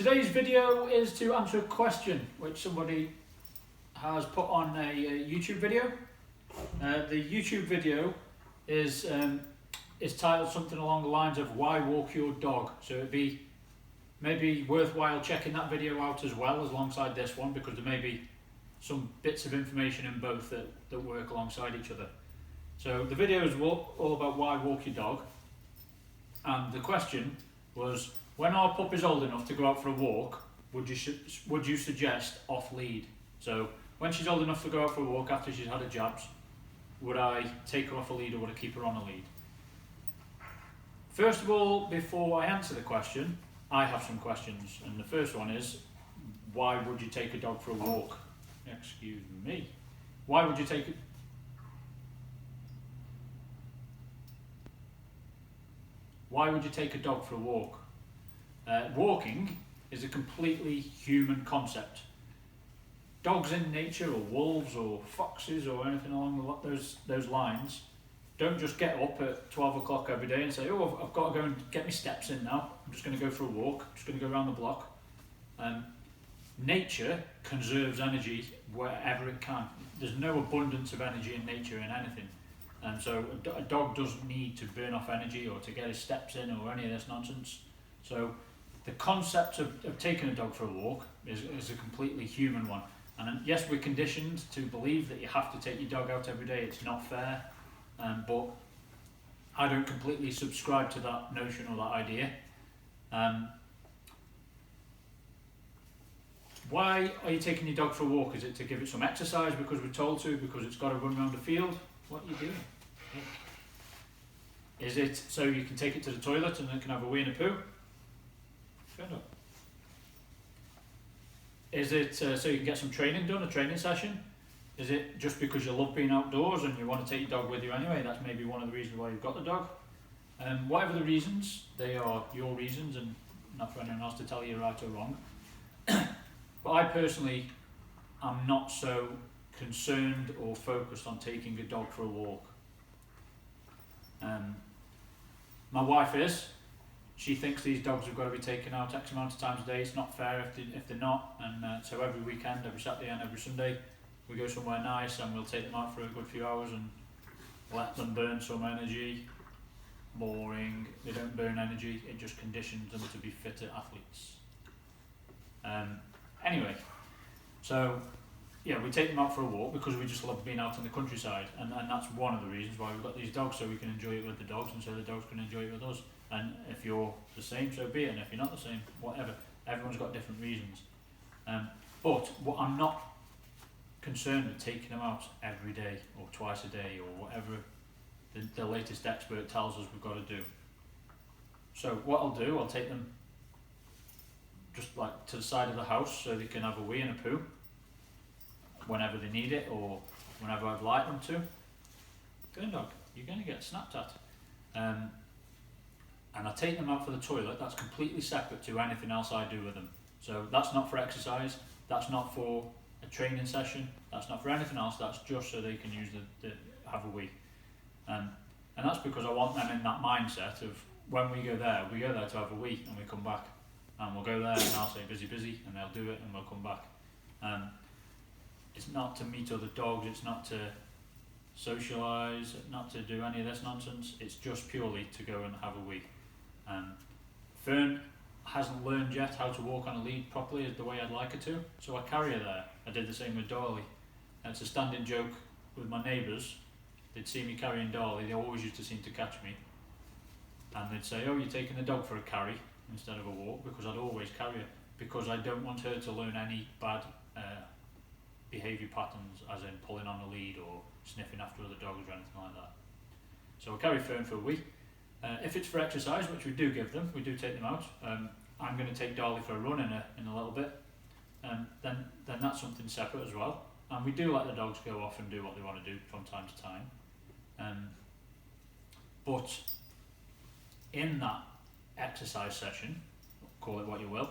Today's video is to answer a question which somebody has put on a YouTube video. The YouTube video is titled something along the lines of "Why walk your dog?" So it'd be maybe worthwhile checking that video out as well alongside this one, because there may be some bits of information in both that work alongside each other. So the video is all about why walk your dog, and the question was, when our pup is old enough to go out for a walk, would you suggest off lead? So when she's old enough to go out for a walk after she's had her jabs, would I take her off a lead or would I keep her on a lead? First of all, before I answer the question, I have some questions, and the first one is, why would you take a dog for a walk? Excuse me. Why would you take a dog for a walk? Walking is a completely human concept. Dogs in nature, or wolves, or foxes, or anything along those lines, don't just get up at 12 o'clock every day and say, "Oh, I've got to go and get my steps in now. I'm just going to go for a walk. I'm just going to go around the block." Nature conserves energy wherever it can. There's no abundance of energy in nature in anything. So a dog doesn't need to burn off energy or to get his steps in or any of this nonsense. So the concept of taking a dog for a walk is a completely human one. And yes, we're conditioned to believe that you have to take your dog out every day. It's not fair, but I don't completely subscribe to that notion or that idea. Why are you taking your dog for a walk? Is it to give it some exercise because we're told to, because it's got to run around the field? What are you doing? Is it so you can take it to the toilet and it can have a wee and a poo? Fair enough. Is it so you can get some training done, a training session? Is it just because you love being outdoors and you want to take your dog with you anyway? That's maybe one of the reasons why you've got the dog. Whatever the reasons, they are your reasons and not for anyone else to tell you right or wrong. But I personally am not so concerned or focused on taking a dog for a walk. My wife is. She thinks these dogs have got to be taken out X amount of times a day. It's not fair if they're not, and so every weekend, every Saturday and every Sunday, we go somewhere nice and we'll take them out for a good few hours and let them burn some energy. Boring. They don't burn energy, it just conditions them to be fitter athletes. Anyway, so yeah, we take them out for a walk because we just love being out in the countryside, and that's one of the reasons why we've got these dogs, so we can enjoy it with the dogs and so the dogs can enjoy it with us. And if you're the same, so be it, and if you're not the same, whatever. Everyone's got different reasons. But what I'm not concerned with taking them out every day or twice a day or whatever the latest expert tells us we've got to do. So what I'll do, I'll take them just like to the side of the house so they can have a wee and a poo whenever they need it or whenever I'd like them to. Good dog, you're going to get snapped at. And I take them out for the toilet. That's completely separate to anything else I do with them. So that's not for exercise, that's not for a training session, that's not for anything else, that's just so they can use have a wee. And that's because I want them in that mindset of when we go there to have a wee and we come back. And we'll go there and I'll say busy, and they'll do it and we'll come back. It's not to meet other dogs, it's not to socialise, not to do any of this nonsense, it's just purely to go and have a wee. Fern hasn't learned yet how to walk on a lead properly the way I'd like her to, so I carry her there. I did the same with Dolly. It's a standing joke with my neighbours. They'd see me carrying Dolly, they always used to seem to catch me, and they'd say, "Oh, you're taking the dog for a carry instead of a walk," because I'd always carry her, because I don't want her to learn any bad behaviour patterns, as in pulling on the lead or sniffing after other dogs or anything like that. So I carry Fern for a wee. If it's for exercise, which we do give them, we do take them out. I'm going to take Dolly for a run in a little bit. Then that's something separate as well. And we do let the dogs go off and do what they want to do from time to time. But in that exercise session, call it what you will,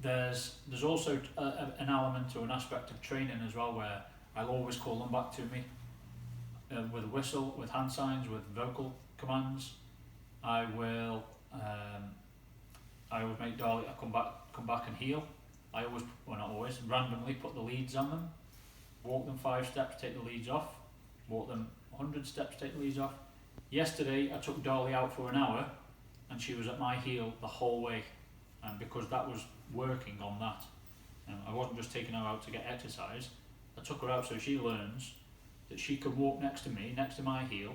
there's also an element or an aspect of training as well, where I'll always call them back to me with a whistle, with hand signs, with vocal commands. I will I always make Dolly come back and heel. I always, well not always, randomly put the leads on them, walk them 5 steps, take the leads off, walk them 100 steps, take the leads off. Yesterday I took Dolly out for an hour and she was at my heel the whole way, because that was working on that. I wasn't just taking her out to get exercise, I took her out so she learns that she can walk next to me, next to my heel,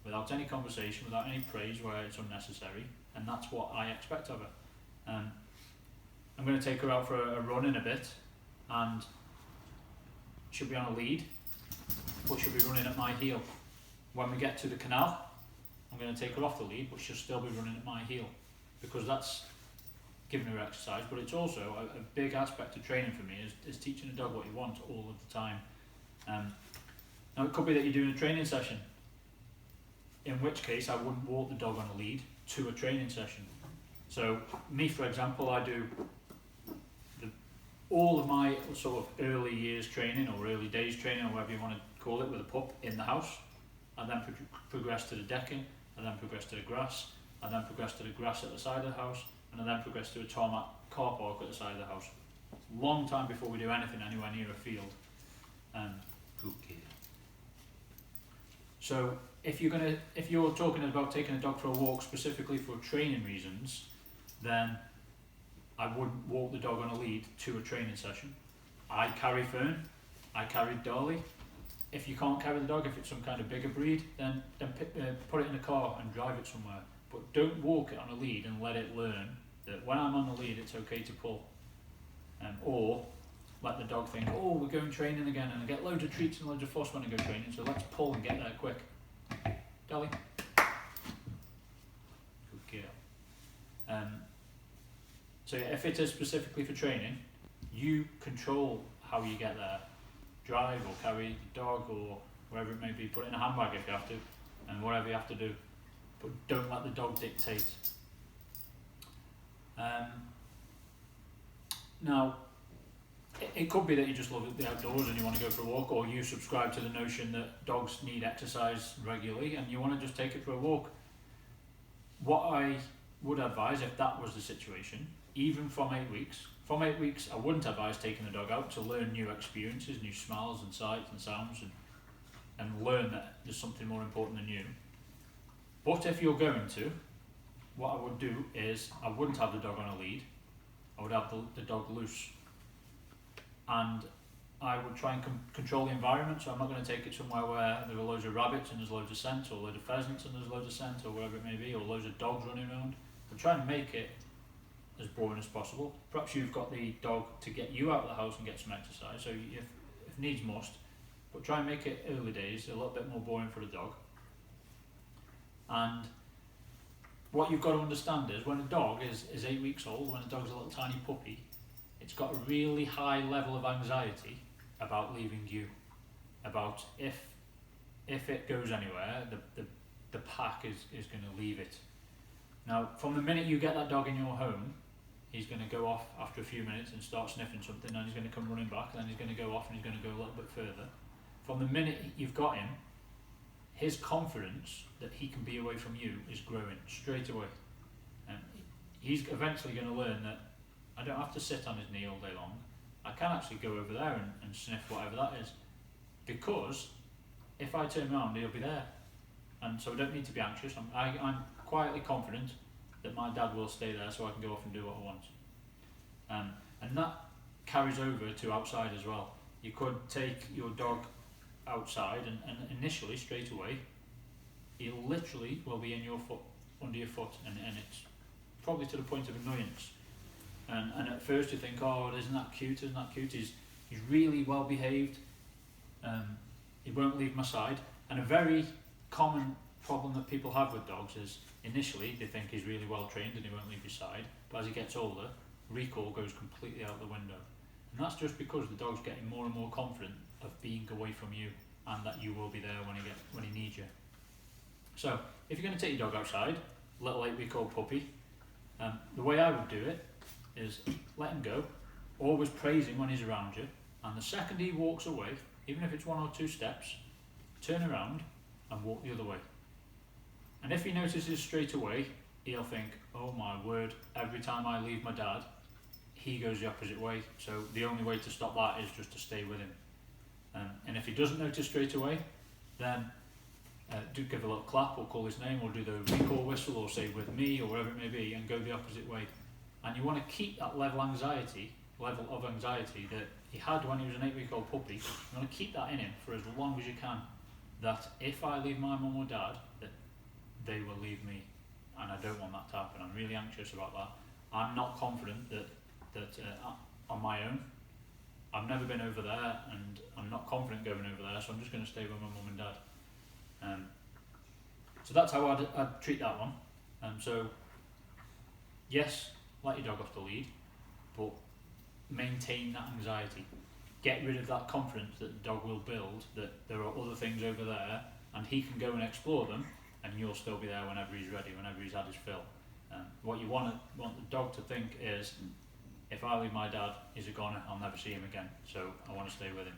without any conversation, without any praise where it's unnecessary, and that's what I expect of her. I'm going to take her out for a run in a bit, and she'll be on a lead, but she'll be running at my heel. When we get to the canal, I'm going to take her off the lead, but she'll still be running at my heel, because that's giving her exercise, but it's also a big aspect of training for me, is teaching a dog what you want all of the time. Now it could be that you're doing a training session, in which case I wouldn't walk the dog on a lead to a training session. So me, for example, I do all of my sort of early years training or early days training, or whatever you want to call it, with a pup in the house. I then progress to the decking, I then progress to the grass, I then progress to the grass at the side of the house, and I then progress to a tarmac car park at the side of the house. Long time before we do anything anywhere near a field. Okay. So if you're talking about taking a dog for a walk specifically for training reasons, then I wouldn't walk the dog on a lead to a training session. I carry Fern, I carry Dolly. If you can't carry the dog, if it's some kind of bigger breed, then put it in a car and drive it somewhere. But don't walk it on a lead and let it learn that when I'm on the lead it's okay to pull. Or let the dog think, oh, we're going training again, and I get loads of treats and loads of fuss when I go training, so let's pull and get there quick. Dolly. Good girl. So yeah, if it is specifically for training, you control how you get there. Drive or carry the dog or wherever it may be, put it in a handbag if you have to, and whatever you have to do. But don't let the dog dictate. Now, it could be that you just love the outdoors and you want to go for a walk, or you subscribe to the notion that dogs need exercise regularly and you want to just take it for a walk. What I would advise, if that was the situation, even from 8 weeks, I wouldn't advise taking the dog out to learn new experiences, new smells and sights and sounds, and learn that there's something more important than you. But if you're going to, what I would do is I wouldn't have the dog on a lead, I would have the dog loose. And I would try and control the environment, so I'm not going to take it somewhere where there are loads of rabbits and there's loads of scent, or loads of pheasants and there's loads of scent, or wherever it may be, or loads of dogs running around. But try and make it as boring as possible. Perhaps you've got the dog to get you out of the house and get some exercise, so if needs must, but try and make it early days a little bit more boring for the dog. And what you've got to understand is when a dog is 8 weeks old, when a dog's a little tiny puppy, it's got a really high level of anxiety about leaving you, about if it goes anywhere, the pack is going to leave it. Now, from the minute you get that dog in your home, he's going to go off after a few minutes and start sniffing something, and he's going to come running back, and then he's going to go off and he's going to go a little bit further. From the minute you've got him, his confidence that he can be away from you is growing straight away. And he's eventually going to learn that I don't have to sit on his knee all day long. I can actually go over there and sniff whatever that is. Because if I turn around, he'll be there. And so I don't need to be anxious. I'm quietly confident that my dad will stay there so I can go off and do what I want. And that carries over to outside as well. You could take your dog outside and initially, straight away, he literally will be in your foot, under your foot, and it's probably to the point of annoyance. And at first you think, oh, isn't that cute, he's really well behaved, he won't leave my side. And a very common problem that people have with dogs is initially they think he's really well trained and he won't leave your side, but as he gets older, recall goes completely out the window. And that's just because the dog's getting more and more confident of being away from you and that you will be there when he needs you. So if you're going to take your dog outside, little 8-week-old puppy, the way I would do it is let him go, always praise him when he's around you, and the second he walks away, even if it's 1 or 2 steps, turn around and walk the other way. And if he notices straight away he'll think, oh my word, every time I leave my dad, he goes the opposite way. So the only way to stop that is just to stay with him. And if he doesn't notice straight away, then do give a little clap or call his name or do the recall whistle or say with me or wherever it may be and go the opposite way. And you want to keep that level of anxiety that he had when he was an 8-week-old puppy. You want to keep that in him for as long as you can, that if I leave my mum or dad, that they will leave me, and I don't want that to happen. I'm really anxious about that. I'm not confident that on my own. I've never been over there and I'm not confident going over there, so I'm just going to stay with my mum and dad. So that's how I'd treat that one. So yes, let your dog off the lead, but maintain that anxiety. Get rid of that confidence that the dog will build, that there are other things over there and he can go and explore them and you'll still be there whenever he's ready, whenever he's had his fill. What you want the dog to think is, if I leave my dad, he's a goner, I'll never see him again, so I want to stay with him.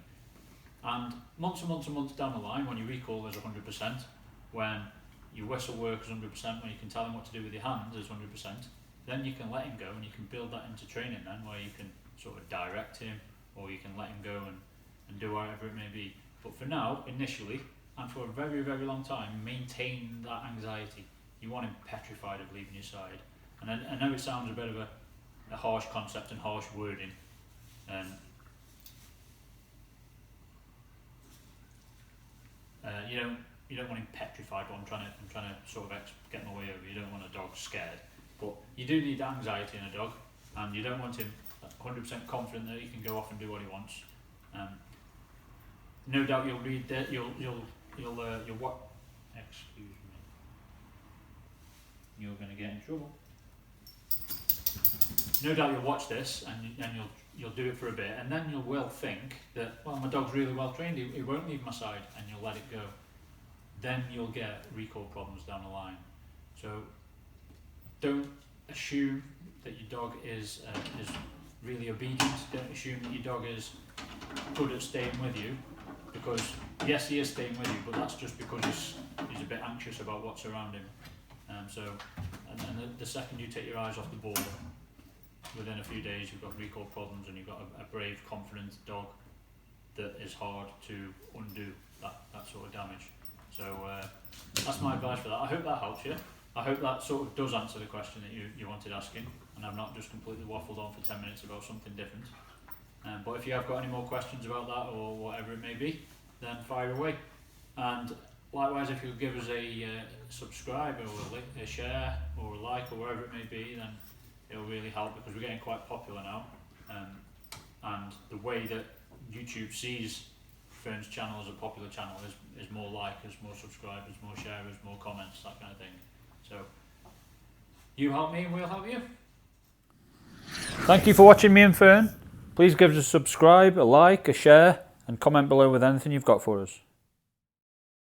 And months and months and months down the line, when your recall is 100%, when your whistle works 100%, when you can tell him what to do with your hands is 100%, then you can let him go and you can build that into training then, where you can sort of direct him, or you can let him go and do whatever it may be. But for now, initially, and for a very, very long time, maintain that anxiety. You want him petrified of leaving your side. And I know it sounds a bit of a harsh concept and harsh wording, you don't want him petrified, but I'm trying to sort of get my way over. You don't want a dog scared, but you do need anxiety in a dog, and you don't want him 100% confident that he can go off and do what he wants. No doubt you'll read that. You'll what? Excuse me. You're going to get in trouble. No doubt you'll watch this and you'll do it for a bit, and then you will think that, well, my dog's really well trained, he won't leave my side, and you'll let it go. Then you'll get recall problems down the line. So don't assume that your dog is really obedient. Don't assume that your dog is good at staying with you, because yes, he is staying with you, but that's just because he's a bit anxious about what's around him. The second you take your eyes off the ball, within a few days you've got recall problems and you've got a brave, confident dog that is hard to undo that sort of damage. So that's my advice for that. I hope that helps you. I hope that sort of does answer the question that you wanted asking, and I've not just completely waffled on for 10 minutes about something different. But if you have got any more questions about that or whatever it may be, then fire away. And likewise, if you give us a subscribe or a share or a like or wherever it may be, then it'll really help, because we're getting quite popular now. And the way that YouTube sees Fern's channel as a popular channel is more likers, more subscribers, more sharers, more comments, that kind of thing. So you help me and we'll help you. Thank you for watching me and Fern. Please give us a subscribe, a like, a share, and comment below with anything you've got for us.